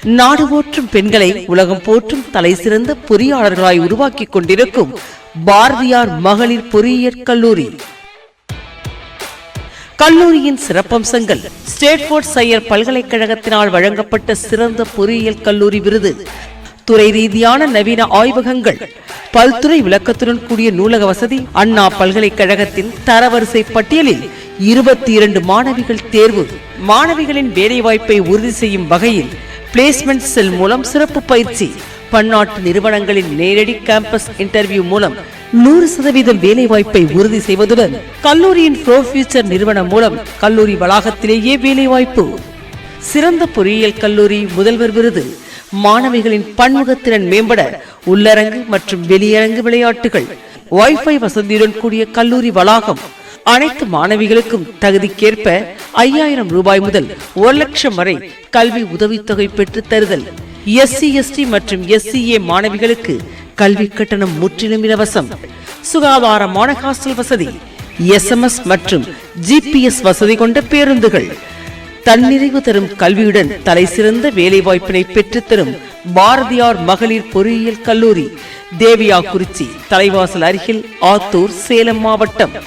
நாடு போற்றும் பெண்களை உலகம் போற்றும் தலை சிறந்த பொறியாளர்களாய் உருவாக்கிக் கொண்டிருக்கும் பாரதியார் மகளிர் பொறியியற் கல்லூரி. கல்லூரியின் சிறப்பம்சங்கள்: ஸ்டேட்போர்ட் சையர் பல்கலைக்கழகத்தினால் வழங்கப்பட்ட சிறந்த பொறியியல் கல்லூரி விருது, துறை ரீதியான நவீன ஆய்வகங்கள், பல்துறை விளக்கத்துடன் கூடிய நூலக வசதி, அண்ணா பல்கலைக்கழகத்தின் தரவரிசை பட்டியலில் 22 மாணவிகள் தேர்வு, மாணவிகளின் வேலைவாய்ப்பை உறுதி செய்யும் வகையில் பிளேஸ்மெண்ட் செல் மூலம் சிறப்பு பயிற்சி, பன்னாட்டு நிறுவனங்களின் நேரடி கேம்பஸ் இன்டர்வியூ மூலம் 100% வேலைவாய்ப்பை உறுதி செய்வதுடன் கல்லூரியின் ப்ரோ ஃபியூச்சர் நிறுவனம் மூலம் கல்லூரி வளாகத்திலேயே வேலைவாய்ப்பு. சிறந்த பொறியியல் கல்லூரி முதல்வர் விருது, மாணவிகளின் பன்முகத்திறன் மேம்பட உள்ளரங்கு மற்றும் வெளியரங்கு விளையாட்டுகள், வைஃபை வசதியுடன் கூடிய கல்லூரி வளாகம், அனைத்து மாணவிகளுக்கும் தகுதிக்கேற்ப 5000 ரூபாய் முதல் 1 லட்சம் வரை கல்வி உதவித்தொகை பெற்று தருதல், SC ST மற்றும் SCA மாணவிகளுக்கு கல்வி கட்டணம் முற்றிலும் இலவசம், சுகாதாரமான ஹாஸ்டல் வசதி, SMS மற்றும் GPS வசதி கொண்ட பேருந்துகள், தன்னிறைவு தரும் கல்வியுடன் தலை சிறந்த வேலைவாய்ப்பினை பெற்றுத்தரும் பாரதியார் மகளிர் பொறியியல் கல்லூரி, தேவியாக்குறிச்சி, தலைவாசல் அருகில், ஆத்தூர், சேலம் மாவட்டம்.